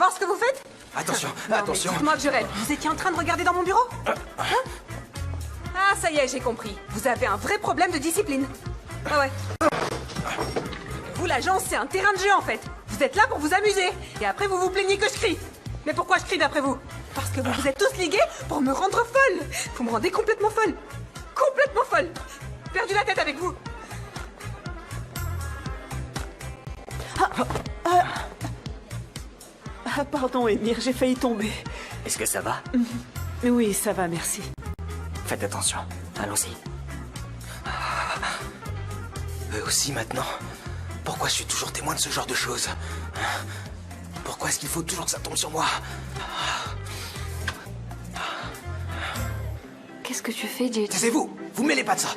voir ce que vous faites? Attention, Non, attention. Dites-moi que je rêve. Vous étiez en train de regarder dans mon bureau? Hein? Ah, ça y est, j'ai compris. Vous avez un vrai problème de discipline. Ah ouais. Vous, l'agence, c'est un terrain de jeu, en fait. Vous êtes là pour vous amuser. Et après, vous vous plaignez que je crie. Mais pourquoi je crie d'après vous? Parce que vous vous êtes tous ligués pour me rendre folle. Vous me rendez complètement folle. Complètement folle. Perdu la tête avec vous. Ah, pardon, Émir, j'ai failli tomber. Est-ce que ça va? Oui, ça va, merci. Faites attention. Allons-y. Eux aussi, maintenant? Pourquoi je suis toujours témoin de ce genre de choses? Pourquoi est-ce qu'il faut toujours que ça tombe sur moi? Qu'est-ce que tu fais, JJ? Taisez-vous! Vous mêlez pas de ça!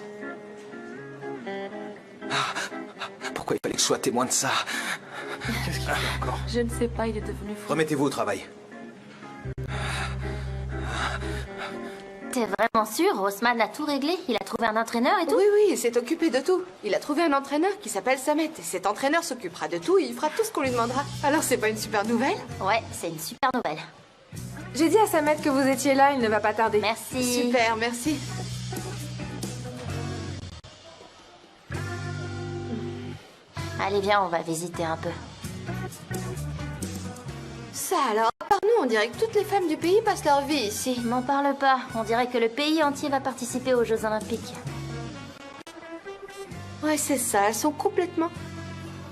Pourquoi il fallait que je sois témoin de ça? Qu'est-ce qu'il fait encore? Je ne sais pas, il est devenu fou. Remettez-vous au travail. T'es vraiment sûr? Haussmann a tout réglé? Il a trouvé un entraîneur et tout? Oui, oui, il s'est occupé de tout. Il a trouvé un entraîneur qui s'appelle Samet. Et cet entraîneur s'occupera de tout et il fera tout ce qu'on lui demandera. Alors c'est pas une super nouvelle? Ouais, c'est une super nouvelle. J'ai dit à Samet que vous étiez là, il ne va pas tarder. Merci. Super, merci. Allez, viens, on va visiter un peu. Ça alors, à part nous, on dirait que toutes les femmes du pays passent leur vie ici. M'en parle pas. On dirait que le pays entier va participer aux Jeux Olympiques. Ouais, c'est ça, elles sont complètement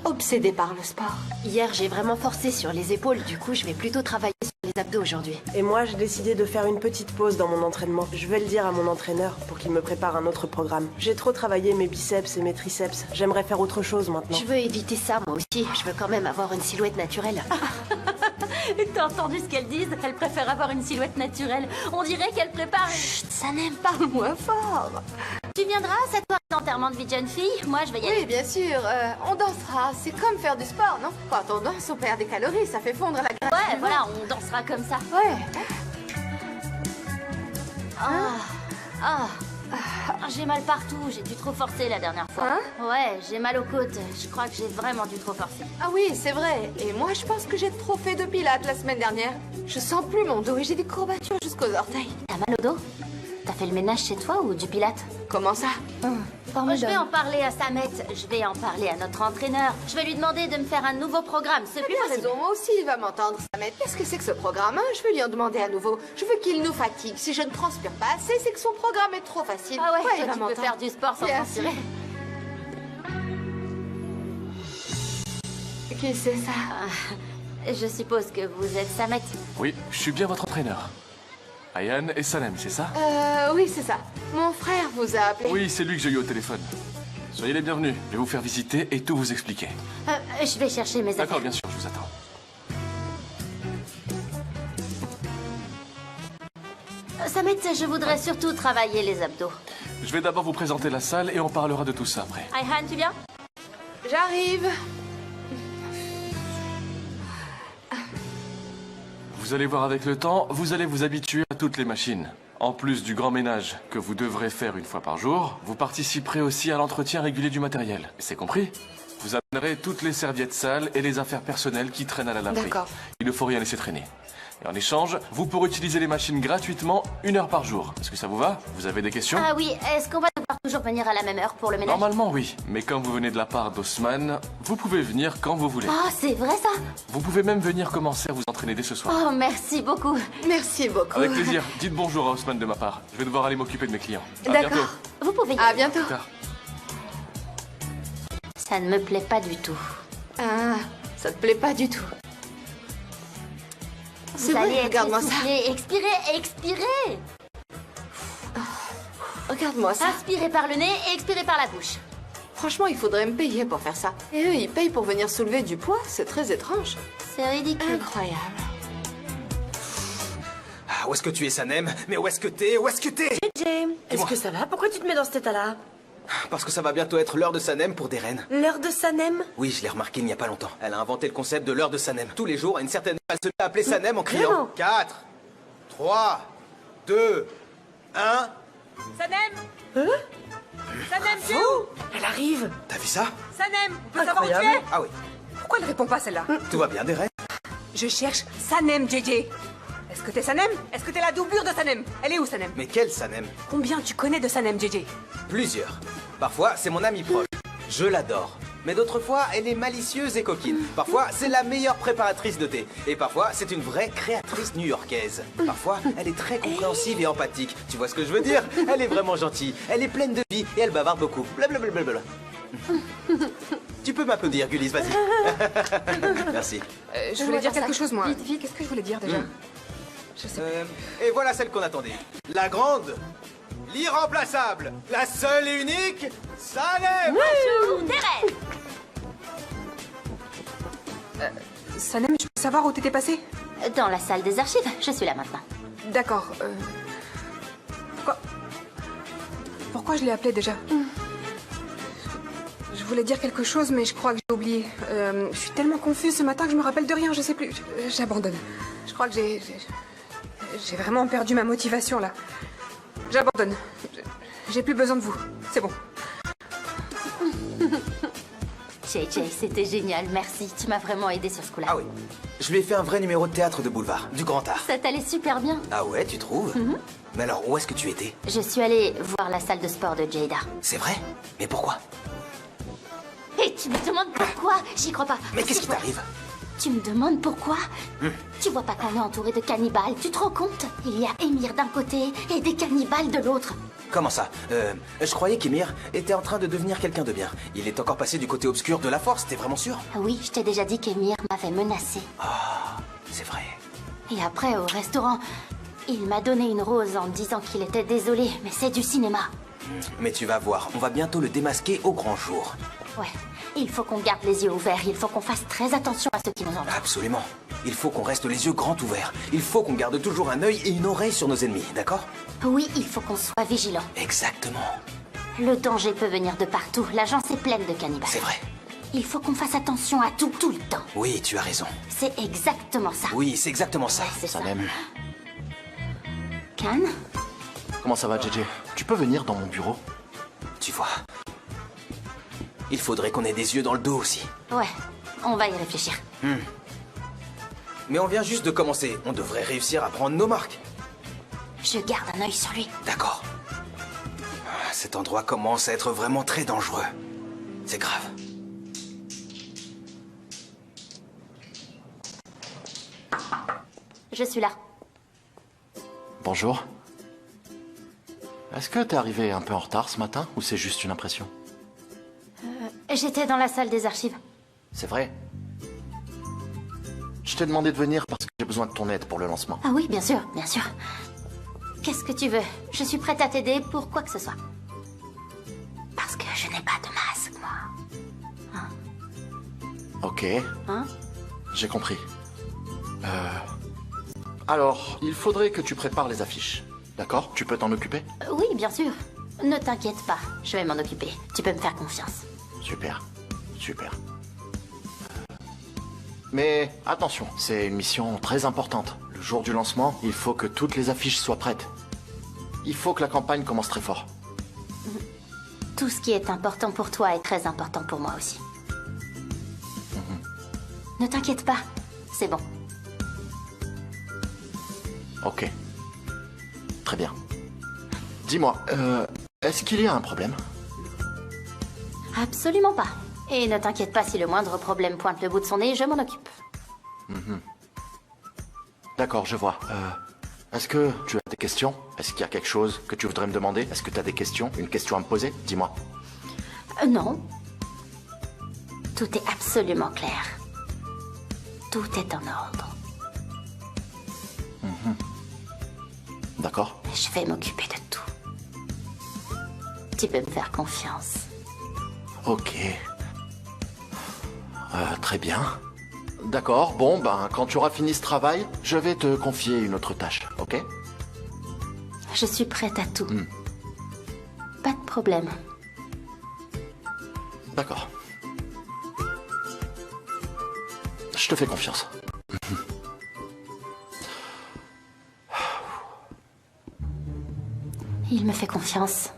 obsédées par le sport. Hier, j'ai vraiment forcé sur les épaules, du coup, je vais plutôt travailler sur les abdos aujourd'hui. Et moi, j'ai décidé de faire une petite pause dans mon entraînement. Je vais le dire à mon entraîneur pour qu'il me prépare un autre programme. J'ai trop travaillé mes biceps et mes triceps. J'aimerais faire autre chose maintenant. Je veux éviter ça, moi aussi. Je veux quand même avoir une silhouette naturelle. T'as entendu ce qu'elles disent? Elles préfèrent avoir une silhouette naturelle. On dirait qu'elles préparent... Chut, ça n'aime pas. Parle-moi fort. Tu viendras à cette soirée d'enterrement de vie de jeune fille? Moi, je vais y aller. Oui, bien sûr, on dansera. C'est comme faire du sport, non? Quand on danse, on perd des calories, ça fait fondre la graisse. Ouais, voilà, on dansera comme ça. Ouais. J'ai mal partout, j'ai dû trop forcer la dernière fois. Hein? Ouais, j'ai mal aux côtes. Je crois que j'ai vraiment dû trop forcer. Ah oui, c'est vrai. Et moi, je pense que j'ai trop fait de pilates la semaine dernière. Je sens plus mon dos et j'ai des courbatures jusqu'aux orteils. T'as mal au dos? T'as fait le ménage chez toi ou du pilate? Comment ça? Moi, je vais en parler à Samet. Je vais en parler à notre entraîneur. Je vais lui demander de me faire un nouveau programme. C'est T'as plus bien possible. raison, moi aussi il va m'entendre, Samet. Qu'est-ce que c'est que ce programme, hein? Je vais lui en demander à nouveau. Je veux qu'il nous fatigue. Si je ne transpire pas assez, c'est que son programme est trop facile. Ah ouais, il toi, va tu peux m'entendre. faire du sport sans Bien transpirer. Qui c'est ça? Je suppose que vous êtes Samet. Oui, je suis bien votre entraîneur. Ayane et Salem, c'est ça? Oui, c'est ça. Mon frère vous a appelé. Oui, c'est lui que j'ai eu au téléphone. Soyez les bienvenus. Je vais vous faire visiter et tout vous expliquer. Je vais chercher mes affaires. D'accord, bien sûr, je vous attends. Samet, je voudrais surtout travailler les abdos. Je vais d'abord vous présenter la salle et on parlera de tout ça après. Ayhan, tu viens? J'arrive. Vous allez voir avec le temps, vous allez vous habituer à toutes les machines. En plus du grand ménage que vous devrez faire une fois par jour, vous participerez aussi à l'entretien régulier du matériel. C'est compris? Vous amènerez toutes les serviettes sales et les affaires personnelles qui traînent à la laverie. D'accord. Il ne faut rien laisser traîner. Et en échange, vous pourrez utiliser les machines gratuitement 1 heure par jour. Est-ce que ça vous va? Vous avez des questions? Ah oui, est-ce qu'on va devoir toujours venir à la même heure pour le ménage? Normalement, oui. Mais quand vous venez de la part d'Haussmann, vous pouvez venir quand vous voulez. Oh, c'est vrai ça? Vous pouvez même venir commencer à vous entraîner dès ce soir. Oh, merci beaucoup. Merci beaucoup. Avec plaisir. Dites bonjour à Haussmann de ma part. Je vais devoir aller m'occuper de mes clients. À D'accord. bientôt. Vous pouvez y À aller. bientôt. Plus tard. Ça ne me plaît pas du tout. Ah, ça te plaît pas du tout. C'est Vous allez vrai, être regarde-moi ça. essoufflé. Expirez, expirez. Regarde-moi ça. Inspirez par le nez et expirez par la bouche. Franchement, il faudrait me payer pour faire ça. Et eux, ils payent pour venir soulever du poids. C'est très étrange. C'est ridicule. Incroyable. Ah, où est-ce que tu es, Sanem? Mais où est-ce que t'es? Où est-ce que t'es? James, est-ce Dis-moi. que ça va? Pourquoi tu te mets dans cet état-là? Parce que ça va bientôt être l'heure de Sanem pour des reines. L'heure de Sanem? Oui, je l'ai remarqué il n'y a pas longtemps. Elle a inventé le concept de l'heure de Sanem. Tous les jours, à une certaine heure, elle se met à appeler Sanem en criant. Vraiment 4, 3, 2, 1... Sanem! Sanem, tu es où? Elle arrive! T'as vu ça? Sanem, on peut savoir où tu es? Ah oui. Pourquoi elle répond pas celle-là? Tout va bien, des reines? Je cherche Sanem, JJ. Est-ce que t'es Sanem? Est-ce que t'es la doublure de Sanem? Elle est où, Sanem? Mais quel Sanem? Combien tu connais de Sanem, JJ? Plusieurs. Parfois, c'est mon amie proche. Je l'adore. Mais d'autres fois, elle est malicieuse et coquine. Parfois, c'est la meilleure préparatrice de thé. Et parfois, c'est une vraie créatrice new-yorkaise. Parfois, elle est très compréhensive et empathique. Tu vois ce que je veux dire? Elle est vraiment gentille. Elle est pleine de vie et elle bavarde beaucoup. Blablabla. Tu peux m'applaudir, Gullis, vas-y. Merci. Je voulais dire quelque chose, moi. Vite, vite. Qu'est-ce que je voulais dire, déjà? Je sais Et voilà celle qu'on attendait. La grande, l'irremplaçable, la seule et unique, Sanem. Thérèse! Sanem, je peux savoir où t'étais passé? Dans la salle des archives, je suis là maintenant. D'accord. Pourquoi je l'ai appelé déjà? Je voulais dire quelque chose, mais je crois que j'ai oublié. Je suis tellement confuse ce matin que je me rappelle de rien, je sais plus. J'abandonne. Je crois que j'ai vraiment perdu ma motivation, là. J'abandonne. J'ai plus besoin de vous. C'est bon. JJ, c'était génial, merci. Tu m'as vraiment aidé sur ce coup-là. Ah oui. Je lui ai fait un vrai numéro de théâtre de boulevard, du grand art. Ça t'allait super bien. Ah ouais, tu trouves? Mais alors, où est-ce que tu étais? Je suis allée voir la salle de sport de Jada. C'est vrai? Mais pourquoi? Et tu me demandes pourquoi? J'y crois pas. Mais qu'est-ce qui t'arrive? Tu me demandes pourquoi? Tu vois pas qu'on est entouré de cannibales? Tu te rends compte? Il y a Émir d'un côté et des cannibales de l'autre. Comment ça? Je croyais qu'Emir était en train de devenir quelqu'un de bien. Il est encore passé du côté obscur de la force, t'es vraiment sûr? Oui, je t'ai déjà dit qu'Émir m'avait menacé. Ah, c'est vrai. Et après, au restaurant, il m'a donné une rose en me disant qu'il était désolé, mais c'est du cinéma. Mais tu vas voir, on va bientôt le démasquer au grand jour. Ouais, il faut qu'on garde les yeux ouverts, il faut qu'on fasse très attention à ceux qui nous entourent. Absolument. Il faut qu'on reste les yeux grands ouverts. Il faut qu'on garde toujours un œil et une oreille sur nos ennemis, d'accord? Oui, il faut qu'on soit vigilant. Exactement. Le danger peut venir de partout, l'agence est pleine de cannibales. C'est vrai. Il faut qu'on fasse attention à tout, tout le temps. Oui, tu as raison. C'est exactement ça. Oui, c'est exactement ça. Ouais, c'est ça. Sanem, Khan? comment ça va, JJ? Tu peux venir dans mon bureau? Tu vois. Il faudrait qu'on ait des yeux dans le dos aussi. Ouais, on va y réfléchir. Mais on vient juste de commencer. On devrait réussir à prendre nos marques. Je garde un œil sur lui. D'accord. Cet endroit commence à être vraiment très dangereux. C'est grave. Je suis là. Bonjour. Est-ce que t'es arrivé un peu en retard ce matin ou c'est juste une impression? J'étais dans la salle des archives. C'est vrai. Je t'ai demandé de venir parce que j'ai besoin de ton aide pour le lancement. Ah oui, bien sûr, bien sûr. Qu'est-ce que tu veux? Je suis prête à t'aider pour quoi que ce soit. Parce que je n'ai pas de masque, moi. Ok, Hein? j'ai compris. Alors, il faudrait que tu prépares les affiches. D'accord? Tu peux t'en occuper? Oui, bien sûr. Ne t'inquiète pas, je vais m'en occuper. Tu peux me faire confiance. Super, super. Mais attention, c'est une mission très importante. Le jour du lancement, il faut que toutes les affiches soient prêtes. Il faut que la campagne commence très fort. Tout ce qui est important pour toi est très important pour moi aussi. Ne t'inquiète pas, c'est bon. Ok. Très bien. Dis-moi, est-ce qu'il y a un problème? Absolument pas. Et ne t'inquiète pas si le moindre problème pointe le bout de son nez, je m'en occupe. D'accord, je vois. Est-ce que tu as des questions? Est-ce qu'il y a quelque chose que tu voudrais me demander? Est-ce que tu as des questions? Une question à me poser? Dis-moi. Non. Tout est absolument clair. Tout est en ordre. D'accord? Je vais m'occuper de tout. Tu peux me faire confiance. Ok. Très bien. D'accord, bon, ben, quand tu auras fini ce travail, je vais te confier une autre tâche, ok? Je suis prête à tout. Pas de problème. D'accord. Je te fais confiance. Il me fait confiance.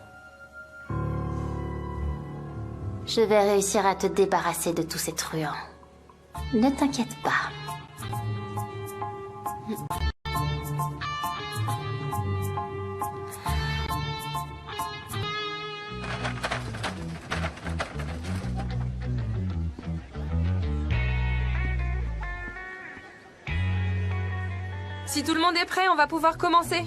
Je vais réussir à te débarrasser de tous ces truands. Ne t'inquiète pas. Si tout le monde est prêt, on va pouvoir commencer.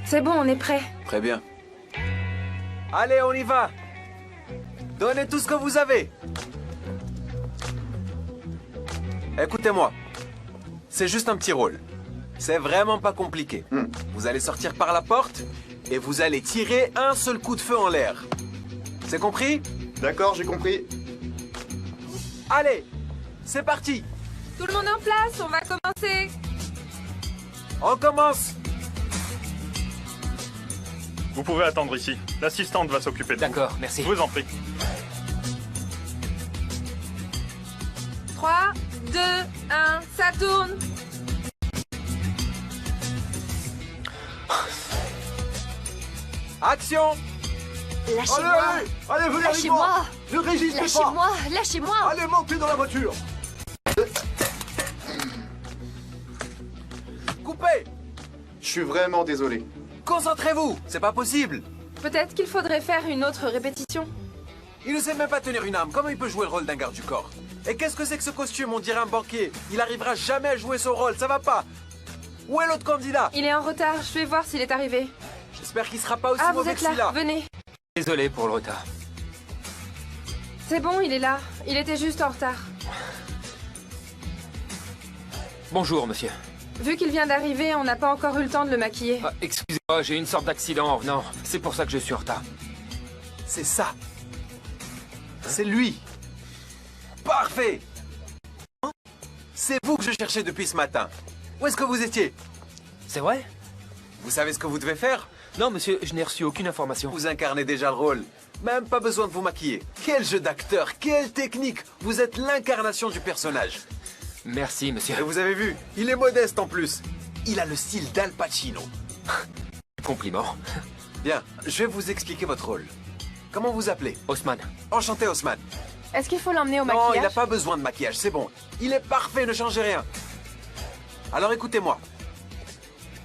C'est bon, on est prêt. Très bien. Allez, on y va. Donnez tout ce que vous avez. Écoutez-moi. C'est juste un petit rôle. C'est vraiment pas compliqué. Vous allez sortir par la porte et vous allez tirer un seul coup de feu en l'air. C'est compris? D'accord, j'ai compris. Allez, c'est parti. Tout le monde en place, on va commencer. On commence. Vous pouvez attendre ici. L'assistante va s'occuper de vous. D'accord, merci. Je vous en prie. 3, 2, 1, ça tourne. Action. Lâchez-moi. Allez, venez avec moi. Lâchez-moi. Ne résistez pas. Lâchez-moi. Lâchez-moi. Allez, montez dans la voiture. Coupez. Je suis vraiment désolé. Concentrez-vous. C'est pas possible. Peut-être qu'il faudrait faire une autre répétition. Il ne sait même pas tenir une arme. Comment il peut jouer le rôle d'un garde du corps? Et qu'est-ce que c'est que ce costume? On dirait un banquier. Il arrivera jamais à jouer son rôle. Ça va pas. Où est l'autre candidat? Il est en retard, je vais voir s'il est arrivé. J'espère qu'il sera pas aussi Ah, vous mauvais êtes que celui-là. là, venez. Désolé pour le retard. C'est bon, il est là. Il était juste en retard. Bonjour, monsieur. Vu qu'il vient d'arriver, on n'a pas encore eu le temps de le maquiller. Ah, excusez-moi, j'ai eu une sorte d'accident en venant. C'est pour ça que je suis en retard. C'est ça. C'est lui. Parfait. C'est vous que je cherchais depuis ce matin. Où est-ce que vous étiez? C'est vrai? Vous savez ce que vous devez faire? Non, monsieur, je n'ai reçu aucune information. Vous incarnez déjà le rôle. Même pas besoin de vous maquiller. Quel jeu d'acteur, quelle technique. Vous êtes l'incarnation du personnage. Merci, monsieur. Et vous avez vu, il est modeste en plus. Il a le style d'Al Pacino. Compliment. Bien, je vais vous expliquer votre rôle. Comment vous appelez? Osman. Enchanté, Osman. Est-ce qu'il faut l'emmener au Non, maquillage? il n'a pas besoin de maquillage, c'est bon. Il est parfait, ne changez rien. Alors écoutez-moi.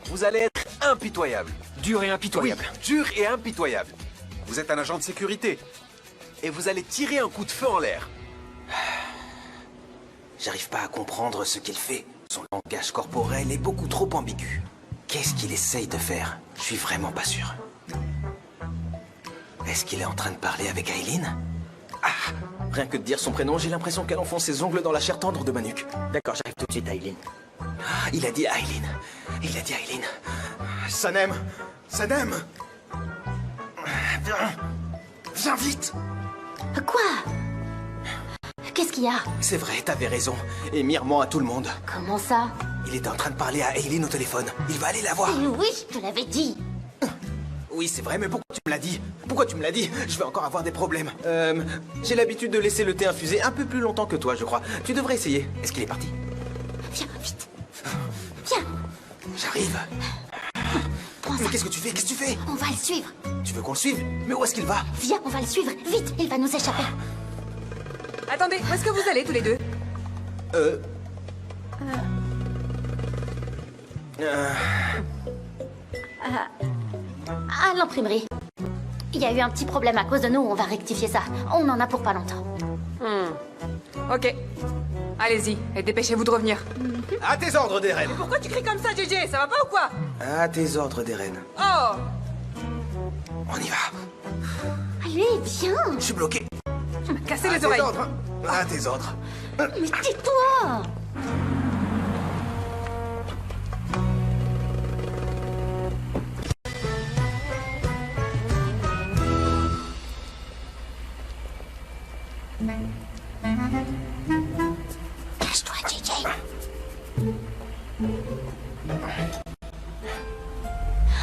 Vous allez être impitoyable. Dur et impitoyable. Oui, dur et impitoyable. Vous êtes un agent de sécurité. Et vous allez tirer un coup de feu en l'air. J'arrive pas à comprendre ce qu'il fait. Son langage corporel est beaucoup trop ambigu. Qu'est-ce qu'il essaye de faire? Je suis vraiment pas sûr. Est-ce qu'il est en train de parler avec Aileen? Ah! Rien que de dire son prénom, j'ai l'impression qu'elle enfonce ses ongles dans la chair tendre de ma nuque. D'accord, j'arrive tout de suite, Aileen. Ah, il a dit Aileen. Il a dit Aileen. Sanem! Sanem! Viens! Viens vite! Quoi? Qu'est-ce qu'il y a? C'est vrai, t'avais raison. Et ment à tout le monde. Comment ça? Il était en train de parler à Aileen au téléphone. Il va aller la voir. Oui, je te l'avais dit. Oui, c'est vrai, mais pourquoi tu me l'as dit? Pourquoi tu me l'as dit? Je vais encore avoir des problèmes. J'ai l'habitude de laisser le thé infuser un peu plus longtemps que toi, je crois. Tu devrais essayer. Est-ce qu'il est parti? Viens, vite. Viens. J'arrive. Prends ça. Mais qu'est-ce que tu fais? Qu'est-ce que tu fais? On va le suivre. Tu veux qu'on le suive? Mais où est-ce qu'il va? Viens, on va le suivre. Vite, il va nous échapper. Attendez, où est-ce que vous allez tous les deux? À l'imprimerie. Il y a eu un petit problème à cause de nous, on va rectifier ça. On en a pour pas longtemps. Ok. Allez-y, et dépêchez-vous de revenir. À tes ordres, Deren. Pourquoi tu cries comme ça, JJ? Ça va pas ou quoi? À tes ordres, Deren. Oh! On y va. Allez, viens. Je suis bloqué. Tu m'as cassé À les tes oreilles. ordres. À tes ordres. Mais tais-toi. Cache-toi, JJ.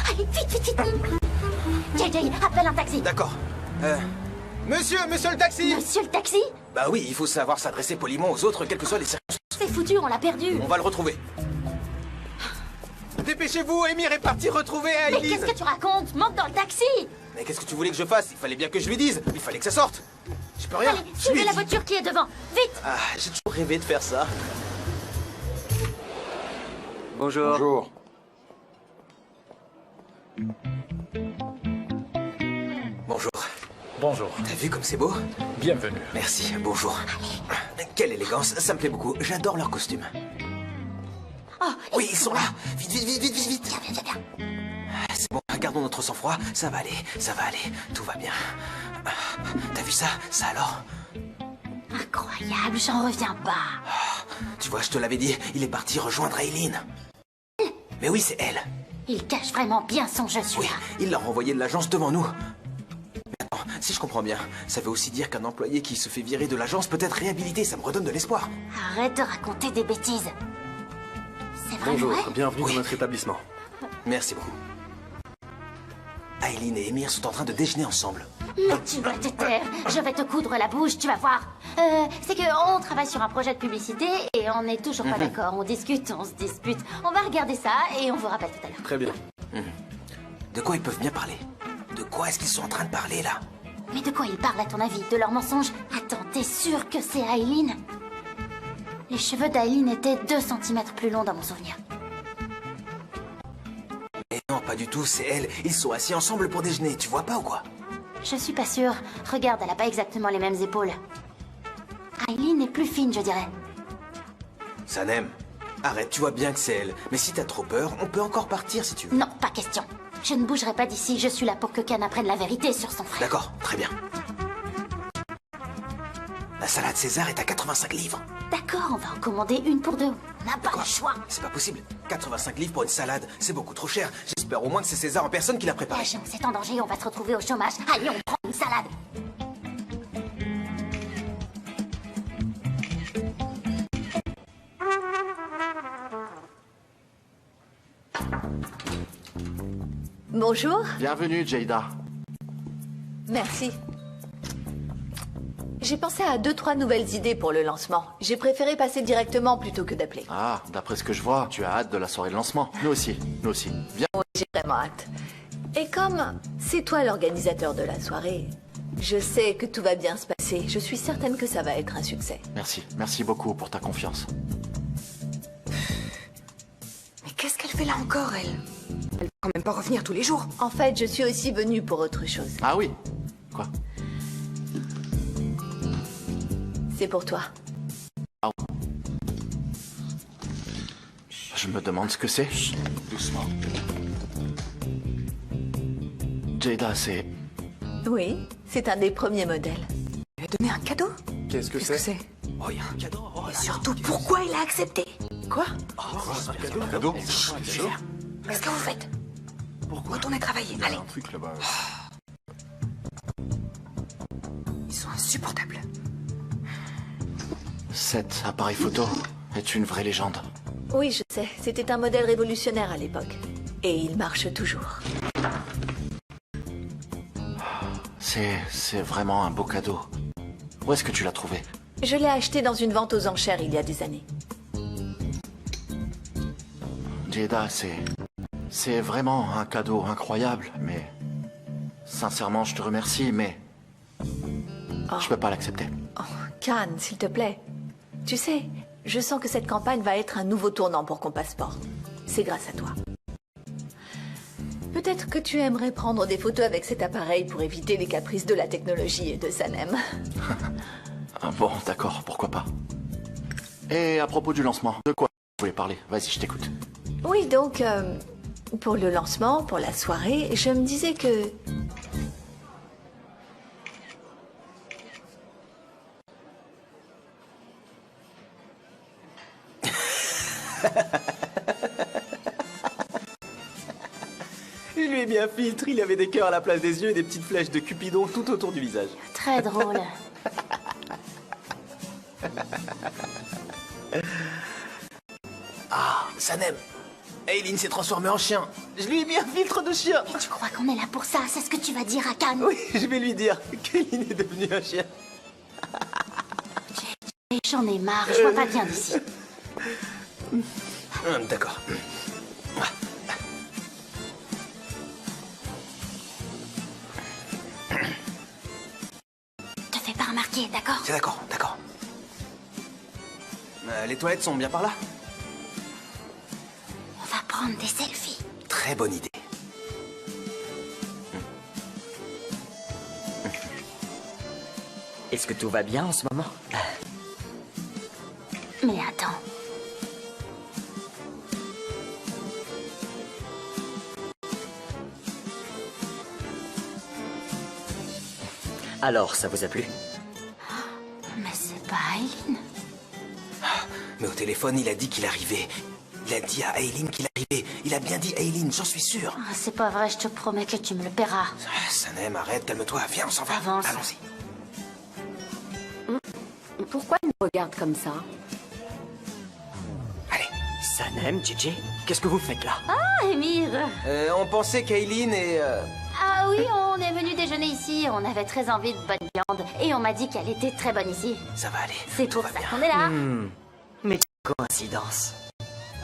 Allez, vite, vite, vite. JJ, appelle un taxi. D'accord. Monsieur le taxi! Monsieur le taxi? Bah oui, il faut savoir s'adresser poliment aux autres, quelles que soient les circonstances. C'est foutu, on l'a perdu. On va le retrouver. Dépêchez-vous, Emir est parti retrouver Mais Aileen. qu'est-ce que tu racontes? Monte dans le taxi. Mais qu'est-ce que tu voulais que je fasse? Il fallait bien que je lui dise. Il fallait que ça sorte. Je peux rien. Allez, Je lui suivez ai la dit. voiture qui est devant. Vite! Ah, j'ai toujours rêvé de faire ça. Bonjour. Bonjour. Bonjour. Bonjour. T'as vu comme c'est beau? Bienvenue. Merci, bonjour. Quelle élégance, ça me plaît beaucoup. J'adore leur costume. Oh, Oui, ils sont là. Vite, vite, vite, vite, vite, vite. Viens, viens, viens, viens. C'est bon, gardons notre sang-froid. Ça va aller, ça va aller. Tout va bien. T'as vu ça? Ça alors? Incroyable, j'en reviens pas. Tu vois, je te l'avais dit, il est parti rejoindre Aileen. Mais oui, c'est elle. Il cache vraiment bien son jeu, Oui, celui-là. il l'a renvoyé de l'agence devant nous. Mais attends, si je comprends bien, ça veut aussi dire qu'un employé qui se fait virer de l'agence peut être réhabilité. Ça me redonne de l'espoir. Arrête de raconter des bêtises. C'est vraiment Bonjour, vrai? bienvenue Oui. dans notre établissement. Merci beaucoup. Aileen et Emir sont en train de déjeuner ensemble. Mais tu dois te taire. Je vais te coudre la bouche, tu vas voir. C'est qu'on travaille sur un projet de publicité et on n'est toujours pas d'accord. On discute, on se dispute. On va regarder ça et on vous rappelle tout à l'heure. Très bien. De quoi ils peuvent bien parler? De quoi est-ce qu'ils sont en train de parler, là? Mais de quoi ils parlent à ton avis? De leurs mensonges? Attends, t'es sûr que c'est Aileen? Les cheveux d'Aileen étaient 2 cm plus longs dans mon souvenir. Mais non, pas du tout, c'est elle. Ils sont assis ensemble pour déjeuner, tu vois pas ou quoi? Je suis pas sûre. Regarde, elle a pas exactement les mêmes épaules. Aileen est plus fine, je dirais. Sanem, arrête, tu vois bien que c'est elle. Mais si t'as trop peur, on peut encore partir si tu veux. Non, pas question. Je ne bougerai pas d'ici, je suis là pour que Khan apprenne la vérité sur son frère. D'accord, très bien. La salade César est à 85 livres. D'accord, on va en commander une pour 2. On n'a pas Quoi? le choix. C'est pas possible. 85 livres pour une salade, c'est beaucoup trop cher. J'espère au moins que c'est César en personne qui l'a préparé. L'agence est en danger, on va se retrouver au chômage. Allez, on prend une salade. Bonjour. Bienvenue, Jada. Merci. J'ai pensé à 2-3 nouvelles idées pour le lancement. J'ai préféré passer directement plutôt que d'appeler. Ah, d'après ce que je vois, tu as hâte de la soirée de lancement. Nous aussi, nous aussi. Viens. Oui, j'ai vraiment hâte. Et comme c'est toi l'organisateur de la soirée, je sais que tout va bien se passer. Je suis certaine que ça va être un succès. Merci, merci beaucoup pour ta confiance. Mais qu'est-ce qu'elle fait là encore, elle? Elle va quand même pas revenir tous les jours. En fait, je suis aussi venue pour autre chose. Ah oui? Quoi? C'est pour toi. Je me demande ce que c'est. Doucement. Jada, c'est... Oui, c'est un des premiers modèles. Elle lui a donné un cadeau? Qu'est-ce que Qu'est-ce que c'est? c'est? Oh, il y a un cadeau. Oh, Et surtout, pourquoi il a accepté? Quoi? Un cadeau? Qu'est-ce que vous faites? Pourquoi? Retournez travailler, allez. Un truc là-bas. Ils sont insupportables. Cet appareil photo est une vraie légende. Oui, je sais. C'était un modèle révolutionnaire à l'époque. Et il marche toujours. C'est vraiment un beau cadeau. Où est-ce que tu l'as trouvé? Je l'ai acheté dans une vente aux enchères il y a des années. Jada, c'est vraiment un cadeau incroyable, mais... Sincèrement, je te remercie, mais... Je peux pas l'accepter. Oh, Khan, s'il te plaît. Tu sais, je sens que cette campagne va être un nouveau tournant pour Compassport. C'est grâce à toi. Peut-être que tu aimerais prendre des photos avec cet appareil pour éviter les caprices de la technologie et de Sanem. Ah bon, d'accord, pourquoi pas. Et à propos du lancement, de quoi vous voulez parler? Vas-y, je t'écoute. Oui, donc, pour le lancement, pour la soirée, je me disais que... Je lui ai mis un filtre, il avait des cœurs à la place des yeux et des petites flèches de Cupidon tout autour du visage. Très drôle. Ah, Sanem, Aileen s'est transformée en chien. Je lui ai mis un filtre de chien. Mais tu crois qu'on est là pour ça? C'est ce que tu vas dire à Khan? Oui, je vais lui dire qu'Aileen est devenue un chien. J'en ai marre, je vois pas bien d'ici. Ok, d'accord. C'est d'accord. Les toilettes sont bien par là? On va prendre des selfies. Très bonne idée. Est-ce que tout va bien en ce moment? Mais attends. Alors, ça vous a plu? Mais c'est pas Aileen. Mais au téléphone, il a dit qu'il arrivait. Il a dit à Aileen qu'il arrivait. Il a bien dit Aileen, j'en suis sûr. Ah, c'est pas vrai, je te promets que tu me le paieras. Sanem, arrête, calme-toi. Viens, on s'en va. Avance. Allons-y. Pourquoi il me regarde comme ça? Sanem, JJ, qu'est-ce que vous faites là? Ah, Émir. On pensait qu'Aileen et... Ah oui, on est venu déjeuner ici. On avait très envie de bonne viande. Et on m'a dit qu'elle était très bonne ici. Ça va aller. C'est pour ça qu'on est là. Mais quelle coïncidence.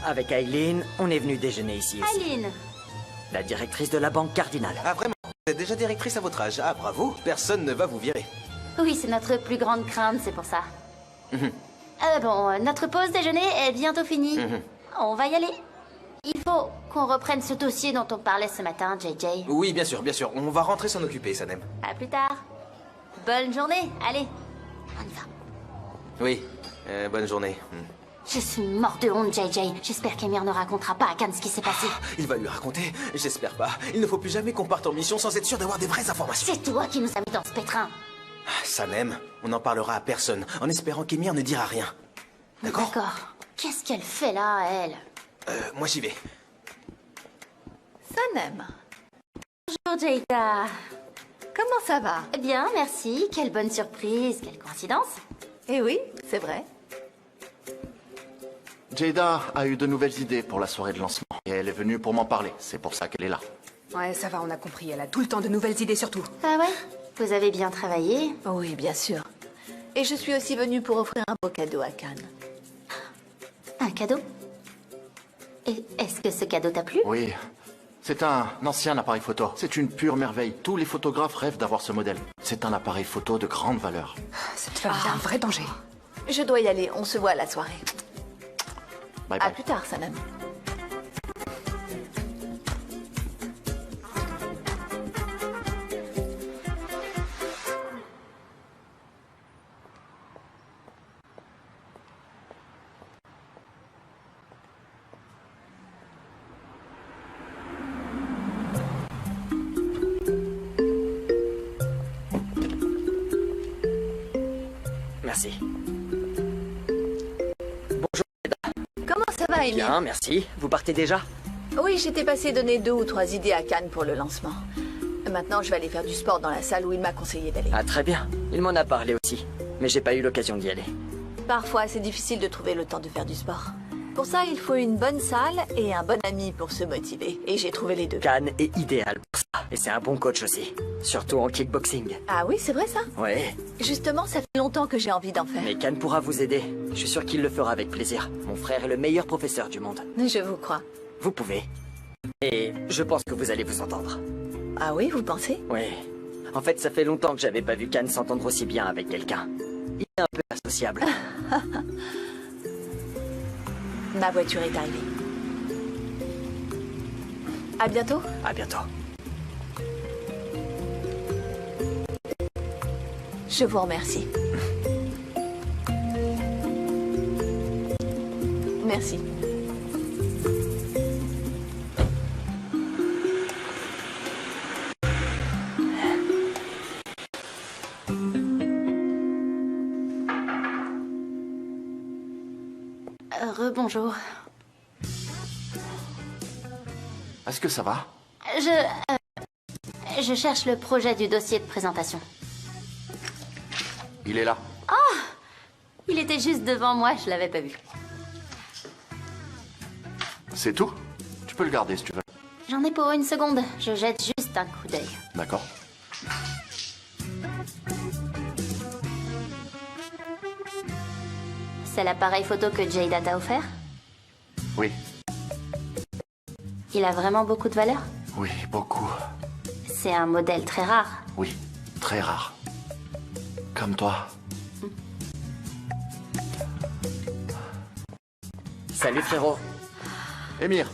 Avec Aileen, on est venu déjeuner ici aussi. Aileen. La directrice de la banque Cardinal. Ah, vraiment? Vous êtes déjà directrice à votre âge. Ah, bravo. Personne ne va vous virer. Oui, c'est notre plus grande crainte, c'est pour ça. Bon, notre pause déjeuner est bientôt finie. On va y aller. Il faut qu'on reprenne ce dossier dont on parlait ce matin, JJ. Oui, bien sûr. On va rentrer s'en occuper, Sanem. À plus tard. Bonne journée. Allez, on y va. Oui, bonne journée. Je suis mort de honte, JJ. J'espère qu'Emir ne racontera pas à Khan ce qui s'est passé. Il va lui raconter. J'espère pas. Il ne faut plus jamais qu'on parte en mission sans être sûr d'avoir des vraies informations. C'est toi qui nous as mis dans ce pétrin. Sanem, on n'en parlera à personne, en espérant qu'Emir ne dira rien. D'accord? Qu'est-ce qu'elle fait là, elle? Moi j'y vais. Sanem. Bonjour, Jada. Comment ça va? Bien, merci. Quelle bonne surprise. Quelle coïncidence. Eh oui, c'est vrai. Jada a eu de nouvelles idées pour la soirée de lancement. Et elle est venue pour m'en parler. C'est pour ça qu'elle est là. Ouais, ça va, on a compris. Elle a tout le temps de nouvelles idées surtout. Ah ouais? Vous avez bien travaillé? Oui, bien sûr. Et je suis aussi venue pour offrir un beau cadeau à Khan. Un cadeau? Et est-ce que ce cadeau t'a plu? Oui. C'est un ancien appareil photo. C'est une pure merveille. Tous les photographes rêvent d'avoir ce modèle. C'est un appareil photo de grande valeur. Cette femme est un vrai danger. Je dois y aller, on se voit à la soirée. Bye À bye. plus tard, Sanem. Merci. Comment ça va, Émile? Bien, merci. Vous partez déjà? Oui, j'étais passé donner 2 ou 3 idées à Khan pour le lancement. Maintenant, je vais aller faire du sport dans la salle où il m'a conseillé d'aller. Ah, très bien. Il m'en a parlé aussi. Mais j'ai pas eu l'occasion d'y aller. Parfois, c'est difficile de trouver le temps de faire du sport. Pour ça, il faut une bonne salle et un bon ami pour se motiver. Et j'ai trouvé les deux. Khan est idéal pour ça. Et c'est un bon coach aussi. Surtout en kickboxing. Ah oui, c'est vrai ça? Ouais. Justement, ça fait longtemps que j'ai envie d'en faire. Mais Khan pourra vous aider. Je suis sûr qu'il le fera avec plaisir. Mon frère est le meilleur professeur du monde. Je vous crois. Vous pouvez. Et je pense que vous allez vous entendre. Ah oui, vous pensez? Oui. En fait, ça fait longtemps que j'avais pas vu Khan s'entendre aussi bien avec quelqu'un. Il est un peu associable. Ma voiture est arrivée. À bientôt. À bientôt. Je vous remercie. Merci. Rebonjour. Est-ce que ça va? Je cherche le projet du dossier de présentation. Il est là. Il était juste devant moi, je l'avais pas vu. C'est tout? Tu peux le garder si tu veux. J'en ai pour une seconde, je jette juste un coup d'œil. D'accord. C'est l'appareil photo que Jada t'a offert? Oui. Il a vraiment beaucoup de valeur? Oui, beaucoup. C'est un modèle très rare. Oui, très rare. Comme toi. Salut frérot. Émir,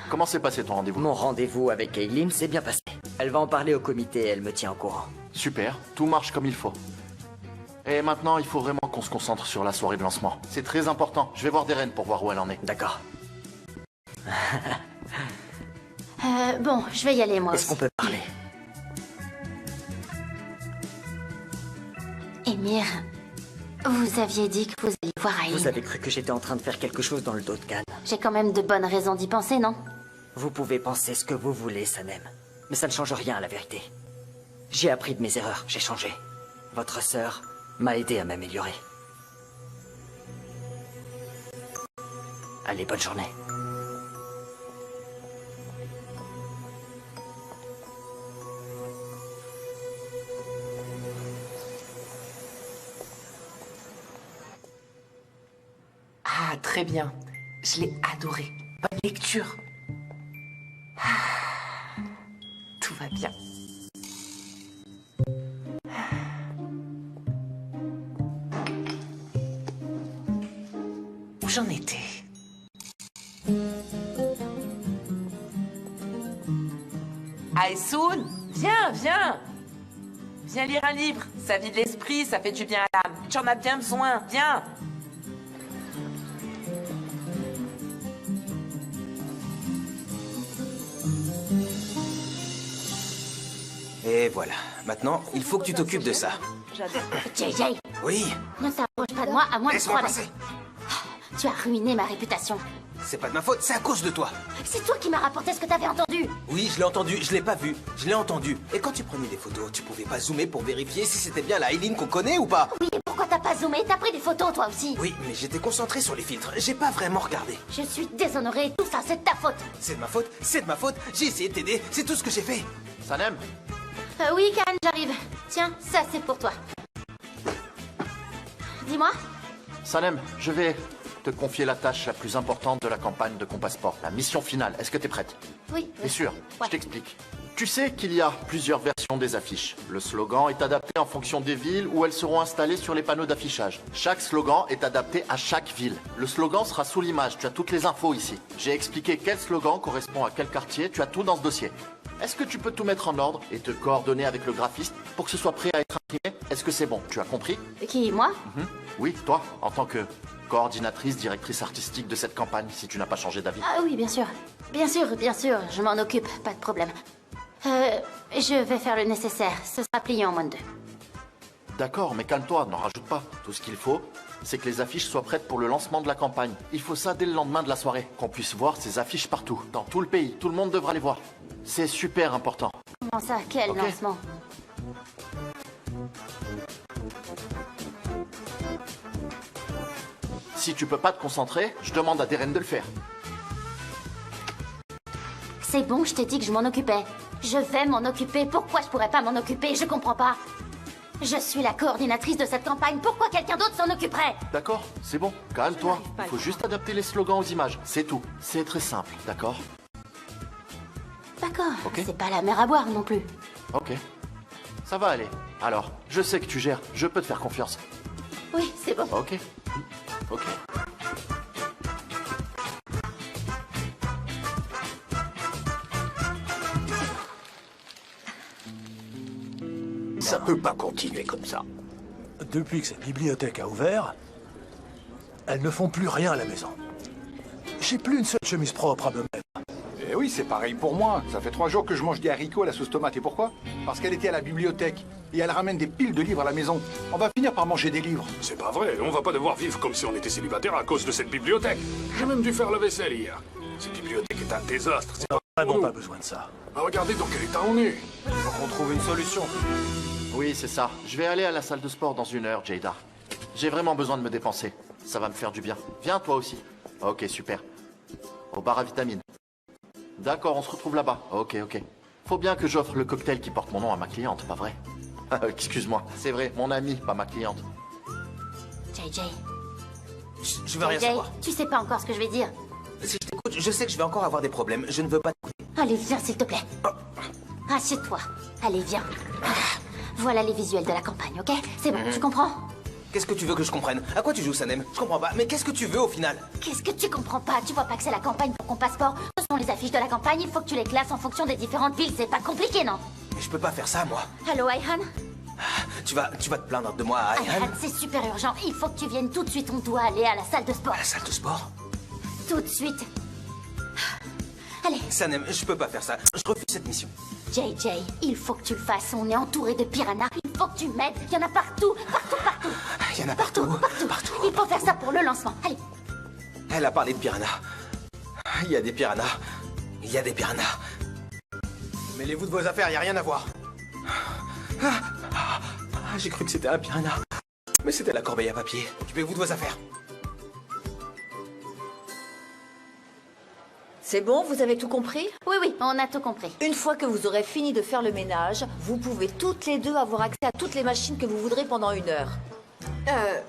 comment s'est passé ton rendez-vous? Mon rendez-vous avec Aileen s'est bien passé. Elle va en parler au comité et elle me tient au courant. Super, tout marche comme il faut. Et maintenant, il faut vraiment qu'on se concentre sur la soirée de lancement. C'est très important. Je vais voir Darren pour voir où elle en est. D'accord. Bon, je vais y aller moi. Est-ce qu'on peut parler? Émir, vous aviez dit que vous alliez voir Aileen. Vous avez cru que j'étais en train de faire quelque chose dans le dos de Khan. J'ai quand même de bonnes raisons d'y penser, non? Vous pouvez penser ce que vous voulez, Sanem. Mais ça ne change rien à la vérité. J'ai appris de mes erreurs, j'ai changé. Votre sœur m'a aidé à m'améliorer. Allez, bonne journée. Ah, très bien. Je l'ai adoré. Bonne lecture. Ah, tout va bien. Où j'en étais? Aïssoun, viens, viens. Viens lire un livre. Ça vide l'esprit, ça fait du bien à l'âme. Tu en as bien besoin. Viens. Et voilà. Maintenant, il faut que tu t'occupes de ça. J'adore. JJ, Oui, ne t'approche pas de moi à moins de laisse-moi 3 passer. Tu as ruiné ma réputation. C'est pas de ma faute, c'est à cause de toi. C'est toi qui m'as rapporté ce que t'avais entendu. Oui, je l'ai entendu, je l'ai pas vu, je l'ai entendu. Et quand tu prenais des photos, tu pouvais pas zoomer pour vérifier si c'était bien la Aileen qu'on connaît ou pas? Oui, et pourquoi t'as pas zoomé? T'as pris des photos, toi aussi. Oui, mais j'étais concentré sur les filtres, j'ai pas vraiment regardé. Je suis déshonorée, tout ça, c'est de ta faute. C'est de ma faute, c'est de ma faute, j'ai essayé de t'aider, c'est tout ce que j'ai fait. Sanem? Oui, Khan, j'arrive. Tiens, ça, c'est pour toi. Dis-moi. Sanem, je vais te confier la tâche la plus importante de la campagne de Compassport, la mission finale. Est-ce que t'es prête? Oui. T'es sûr? Ouais. Je t'explique. Tu sais qu'il y a plusieurs versions des affiches. Le slogan est adapté en fonction des villes où elles seront installées sur les panneaux d'affichage. Chaque slogan est adapté à chaque ville. Le slogan sera sous l'image, tu as toutes les infos ici. J'ai expliqué quel slogan correspond à quel quartier, tu as tout dans ce dossier. Est-ce que tu peux tout mettre en ordre et te coordonner avec le graphiste pour que ce soit prêt à être imprimé? Est-ce que c'est bon? Tu as compris? Qui, moi? Oui, toi, en tant que coordinatrice, directrice artistique de cette campagne, si tu n'as pas changé d'avis. Ah oui, bien sûr. Bien sûr, je m'en occupe, pas de problème. Je vais faire le nécessaire. Ce sera plié en moins de 2. D'accord, mais calme-toi, n'en rajoute pas. Tout ce qu'il faut, c'est que les affiches soient prêtes pour le lancement de la campagne. Il faut ça dès le lendemain de la soirée, qu'on puisse voir ces affiches partout, dans tout le pays. Tout le monde devra les voir. C'est super important. Comment ça? Quel lancement? Si tu peux pas te concentrer, je demande à Darren de le faire. C'est bon, je t'ai dit que je m'en occupais. Je vais m'en occuper. Pourquoi je pourrais pas m'en occuper? Je comprends pas. Je suis la coordinatrice de cette campagne. Pourquoi quelqu'un d'autre s'en occuperait? D'accord, c'est bon. Calme-toi. Il faut juste adapter les slogans aux images. C'est tout. C'est très simple, d'accord? D'accord. Ok. C'est pas la mer à boire non plus. Ok. Ça va aller. Alors, je sais que tu gères. Je peux te faire confiance. Oui, c'est bon. Ok. Ok. Ça peut pas continuer comme ça. Depuis que cette bibliothèque a ouvert, elles ne font plus rien à la maison. J'ai plus une seule chemise propre à me mettre. Eh oui, c'est pareil pour moi. Ça fait 3 jours que je mange des haricots à la sauce tomate. Et pourquoi? Parce qu'elle était à la bibliothèque. Et elle ramène des piles de livres à la maison. On va finir par manger des livres. C'est pas vrai. On va pas devoir vivre comme si on était célibataire à cause de cette bibliothèque. J'ai même dû faire la vaisselle hier. Cette bibliothèque est un désastre. C'est pas Vraiment pas besoin de ça. Bah, regardez dans quel état on est. Faut qu'on trouve une solution. Oui, c'est ça. Je vais aller à la salle de sport dans 1 heure, Jada. J'ai vraiment besoin de me dépenser. Ça va me faire du bien. Viens, toi aussi. Ok, super. Au bar à vitamines. D'accord, on se retrouve là-bas. Ok, ok. Faut bien que j'offre le cocktail qui porte mon nom à ma cliente, pas vrai? Excuse-moi, c'est vrai, mon ami, pas ma cliente. JJ. Je veux rien savoir. Tu sais pas encore ce que je vais dire. Si je t'écoute, je sais que je vais encore avoir des problèmes. Je ne veux pas t'écouter. Allez, viens, s'il te plaît. Assieds-toi. Allez, viens. Voilà les visuels de la campagne, ok? C'est bon, tu comprends? Qu'est-ce que tu veux que je comprenne? À quoi tu joues, Sanem? Je comprends pas. Mais qu'est-ce que tu veux au final? Qu'est-ce que tu comprends pas? Tu vois pas que c'est la campagne pour qu'on passe port? Ce sont les affiches de la campagne, il faut que tu les classes en fonction des différentes villes. C'est pas compliqué, non? Mais je peux pas faire ça, moi. Allô, Ayhan? Tu vas te plaindre de moi, Ayhan? Ayhan, c'est super urgent. Il faut que tu viennes tout de suite. On doit aller à la salle de sport. À la salle de sport? Tout de suite. Allez. Sanem, je peux pas faire ça. Je refuse cette mission. JJ, il faut que tu le fasses. On est entouré de piranhas. Il faut que tu m'aides. Il y en a partout. Partout. Il y en a partout. Partout. Il faut faire ça pour le lancement. Allez. Elle a parlé de piranhas. Il y a des piranhas. Il y a des piranhas. Mêlez-vous de vos affaires, il y a rien à voir. J'ai cru que c'était un piranha. Mais c'était la corbeille à papier. Occupez-vous de vos affaires. C'est bon, vous avez tout compris? Oui, on a tout compris. Une fois que vous aurez fini de faire le ménage, vous pouvez toutes les deux avoir accès à toutes les machines que vous voudrez pendant 1 heure.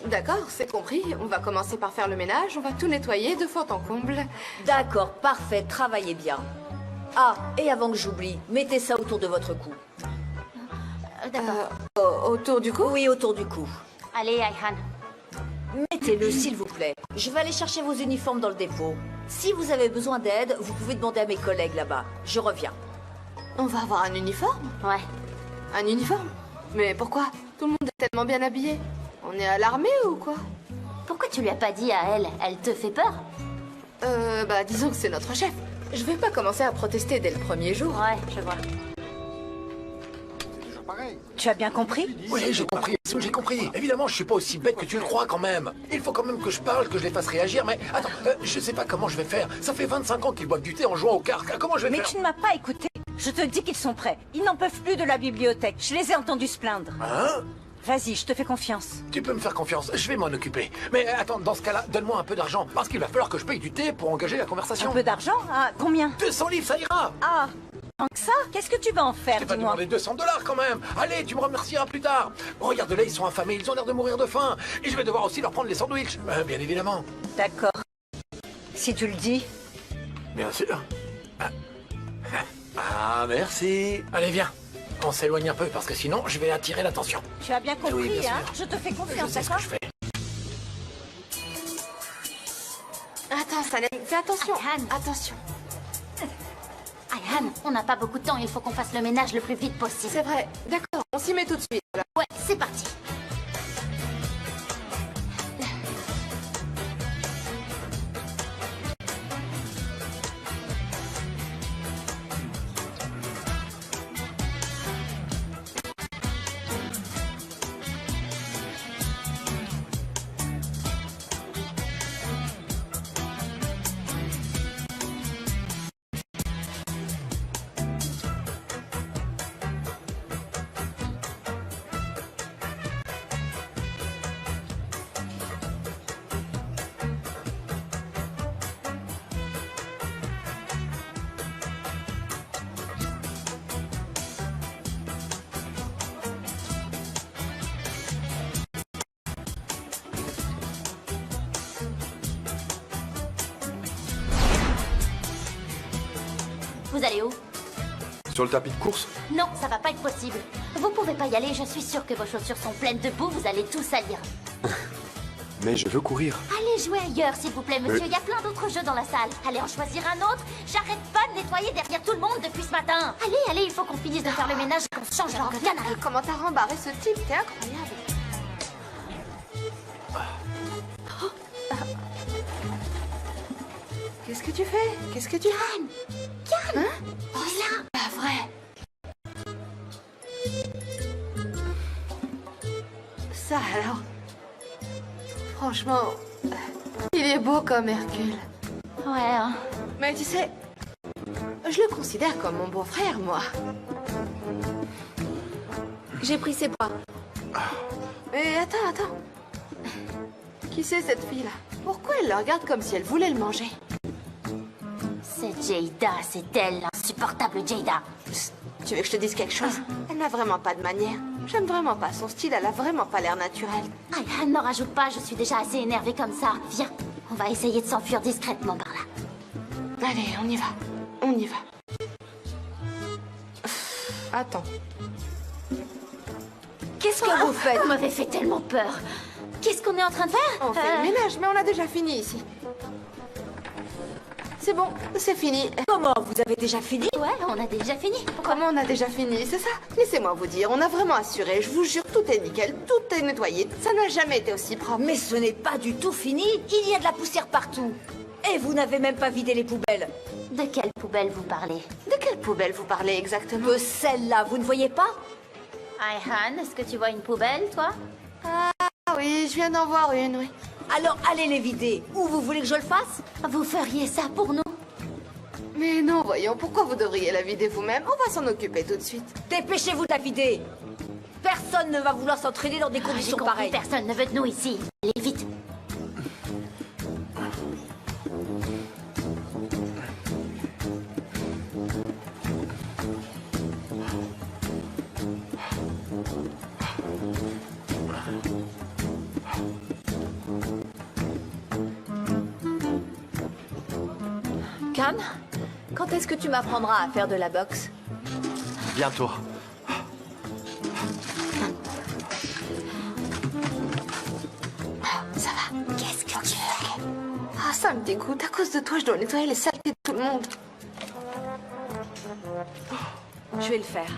D'accord, c'est compris. On va commencer par faire le ménage, on va tout nettoyer de fond en comble. D'accord, parfait, travaillez bien. Ah, et avant que j'oublie, mettez ça autour de votre cou. D'accord. Autour du cou? Oui, autour du cou. Allez, Ayhan. Mettez-le, s'il vous plaît. Je vais aller chercher vos uniformes dans le dépôt. Si vous avez besoin d'aide, vous pouvez demander à mes collègues là-bas. Je reviens. On va avoir un uniforme? Ouais. Un uniforme? Mais pourquoi? Tout le monde est tellement bien habillé. On est à l'armée ou quoi? Pourquoi tu lui as pas dit à elle? Elle te fait peur? Bah disons que c'est notre chef. Je vais pas commencer à protester dès le premier jour. Ouais, je vois. Tu as bien compris? Oui, j'ai compris. Évidemment, je suis pas aussi bête que tu le crois quand même. Il faut quand même que je parle, que je les fasse réagir, mais attends, je sais pas comment je vais faire. Ça fait 25 ans qu'ils boivent du thé en jouant aux cartes. Comment je vais faire? Mais tu ne m'as pas écouté. Je te dis qu'ils sont prêts. Ils n'en peuvent plus de la bibliothèque. Je les ai entendus se plaindre. Hein? Vas-y, je te fais confiance. Tu peux me faire confiance, je vais m'en occuper. Mais attends, dans ce cas-là, donne-moi un peu d'argent, parce qu'il va falloir que je paye du thé pour engager la conversation. Un peu d'argent? Ah, combien? 200 livres, ça ira. Ah, tant que ça? Qu'est-ce que tu vas en faire, Je t'ai pas dis-moi? demandé 200 $ quand même. Allez, tu me remercieras plus tard. Regarde-les, ils sont affamés, ils ont l'air de mourir de faim. Et je vais devoir aussi leur prendre les sandwichs, bien évidemment. D'accord. Si tu le dis. Bien sûr. Ah, merci. Allez, viens. On s'éloigne un peu, parce que sinon, je vais attirer l'attention. Tu as bien compris, Oui, bien hein? sûr. Je te fais confiance, Je sais ce d'accord? que je fais. Attends, Sanem, fais attention. Ayhan. Attention. Ayhan, on n'a pas beaucoup de temps, il faut qu'on fasse le ménage le plus vite possible. C'est vrai. D'accord, on s'y met tout de suite. Ouais, c'est parti. Vous allez où? Sur le tapis de course? Non, ça va pas être possible. Vous pouvez pas y aller, je suis sûre que vos chaussures sont pleines de boue, vous allez tout salir. Mais je veux courir. Allez jouer ailleurs, s'il vous plaît, monsieur. Mais- Il y a plein d'autres jeux dans la salle. Allez en choisir un autre. J'arrête pas de nettoyer derrière tout le monde depuis ce matin. Allez, il faut qu'on finisse de faire le ménage et qu'on se change avant que Diane arrive. Comment t'as rembarré ce type? T'es incroyable. Qu'est-ce que tu fais? Qu'est-ce que tu fais? Diane! Oh là! Pas vrai! Ça alors? Franchement, il est beau comme Hercule. Ouais, hein. Mais tu sais, je le considère comme mon beau-frère, moi. J'ai pris ses bras. Mais attends. Qui c'est cette fille-là? Pourquoi elle le regarde comme si elle voulait le manger? C'est Jada, c'est elle, l'insupportable Jada. Psst, tu veux que je te dise quelque chose? Elle n'a vraiment pas de manière. J'aime vraiment pas son style, elle a vraiment pas l'air naturel. Ayhan, n'en rajoute pas, je suis déjà assez énervée comme ça. Viens, on va essayer de s'enfuir discrètement par là. Allez, on y va. On y va. Attends. Qu'est-ce que vous faites? Vous m'avez fait tellement peur. Qu'est-ce qu'on est en train de faire? On fait le ménage, mais on a déjà fini ici. C'est bon, c'est fini. Comment? Vous avez déjà fini? Ouais, on a déjà fini. Comment on a déjà fini, c'est ça? Laissez-moi vous dire, on a vraiment assuré, je vous jure, tout est nickel, tout est nettoyé. Ça n'a jamais été aussi propre. Mais ce n'est pas du tout fini. Il y a de la poussière partout. Et vous n'avez même pas vidé les poubelles. De quelle poubelle vous parlez? De quelle poubelle vous parlez exactement? De celle-là, vous ne voyez pas? Ayhan, est-ce que tu vois une poubelle, toi? Ah oui, je viens d'en voir une, oui. Alors allez les vider. Ou vous voulez que je le fasse? Vous feriez ça pour nous? Mais non, voyons, pourquoi vous devriez la vider vous-même? On va s'en occuper tout de suite. Dépêchez-vous de la vider. Personne ne va vouloir s'entraîner dans des conditions pareilles. Personne ne veut de nous ici. Allez, vite. Khan, quand est-ce que tu m'apprendras à faire de la boxe? Bientôt. Ça va. Qu'est-ce que tu fais? Ah, ça me dégoûte. À cause de toi, je dois nettoyer les saletés de tout le monde. Je vais le faire.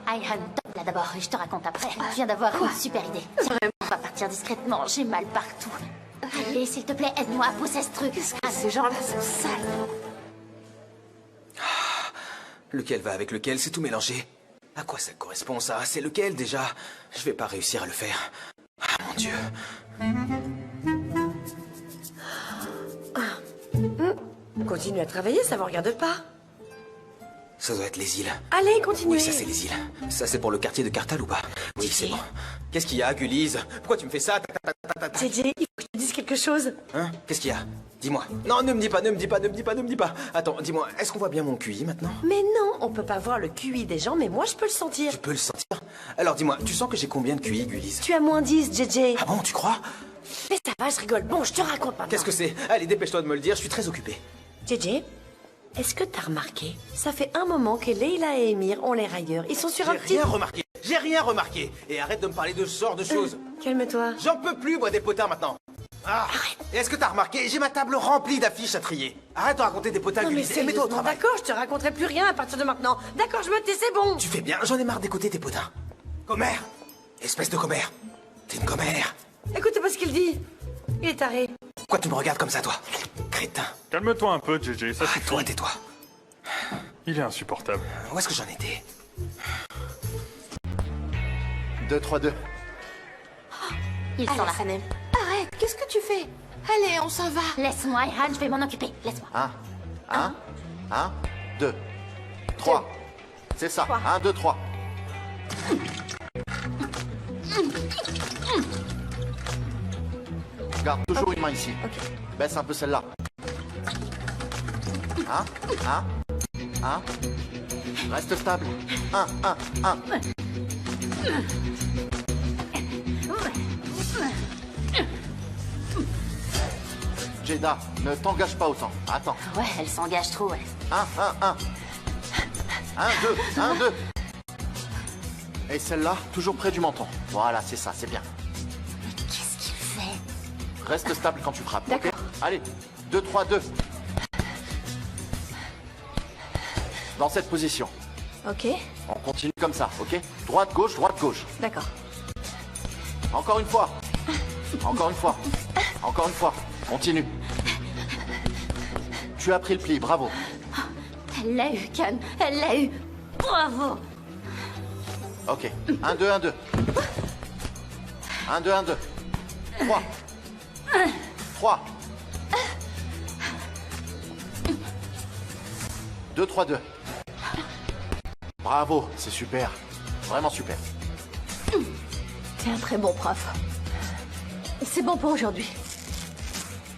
Ayhan, top là d'abord, et je te raconte après. Je viens d'avoir une super idée. Tiens, on va partir discrètement, j'ai mal partout. Allez, s'il te plaît, aide-moi à pousser ce truc. Qu'est-ce que ces gens-là sont sales? Lequel va avec lequel? C'est tout mélangé. À quoi ça correspond, ça? C'est lequel, déjà? Je vais pas réussir à le faire. Ah, mon Dieu. Continue à travailler, ça vous regarde pas. Ça doit être les îles. Allez, continuez. Oui, ça c'est les îles. Ça c'est pour le quartier de Kartal ou pas? Oui, c'est bon. Qu'est-ce qu'il y a, Gulise? Pourquoi tu me fais ça? JJ, il faut que je te dise quelque chose. Hein? Qu'est-ce qu'il y a? Dis-moi. Non, ne me dis pas, ne me dis pas, ne me dis pas, ne me dis pas. Attends, dis-moi, est-ce qu'on voit bien mon QI maintenant? Mais non, on peut pas voir le QI des gens, mais moi je peux le sentir. Tu peux le sentir? Alors dis-moi, tu sens que j'ai combien de QI, Gulise? Tu as moins 10, JJ. Ah bon, tu crois? Mais ça va, je rigole. Bon, je te raconte maintenant. Qu'est-ce que c'est? Allez, dépêche-toi de me le dire, je suis très occupé. JJ, est-ce que t'as remarqué? Ça fait un moment que Leila et Emir ont les railleurs. Ils sont sur un petit... J'ai rien remarqué. J'ai rien remarqué. Et arrête de me parler de ce genre de choses. Calme-toi. J'en peux plus, moi, des potins maintenant. Ah. Et est-ce que t'as remarqué? J'ai ma table remplie d'affiches à trier. Arrête de raconter des potins, Gulise. Et mets-toi au travail. D'accord, je te raconterai plus rien à partir de maintenant. D'accord, je me tais, c'est bon. Tu fais bien, j'en ai marre d'écouter tes potins. Commère! Espèce de commère! T'es une commère! Écoutez pas ce qu'il dit. Il est taré. Pourquoi tu me regardes comme ça, toi? Crétin. Calme-toi un peu, JJ, ça suffit. Toi, tais-toi. Il est insupportable. Où est-ce que j'en étais? 2, 3, 2. Ils sont là. Sanem. Arrête, qu'est-ce que tu fais? Allez, on s'en va. Laisse-moi, Ayhan, je vais m'en occuper. Laisse-moi. 1, 2, 3. C'est ça. 1, 2, 3. Garde toujours une main ici. Baisse un peu celle-là. 1. Reste stable. 1. Jada, ne t'engage pas autant. Attends. Ouais, elle s'engage trop, ouais. 1. 1, 2. Et celle-là, toujours près du menton. Voilà, c'est ça, c'est bien. Mais qu'est-ce qu'il fait? Reste stable quand tu frappes. D'accord. Ok. Allez, 2, 3, 2. Dans cette position. Ok, On continue comme ça, ok? Droite, gauche, droite, gauche. d'accord. Encore une fois. Encore une fois. Encore une fois. Continue. Tu as pris le pli, bravo. Elle l'a eu, Khan. Elle l'a eu. Bravo. Ok. 1, 2, 1, 2. 1, 2, 1, 2. 3. 3. 2, 3, 2. Bravo, c'est super. Vraiment super. T'es un très bon prof. C'est bon pour aujourd'hui.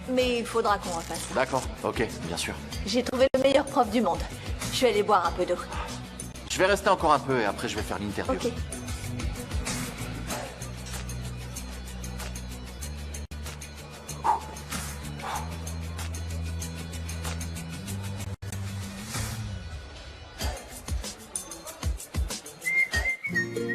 Mais il faudra qu'on refasse. D'accord, ok, bien sûr. J'ai trouvé le meilleur prof du monde. Je vais aller boire un peu d'eau. Je vais rester encore un peu et après je vais faire l'interview. Ok.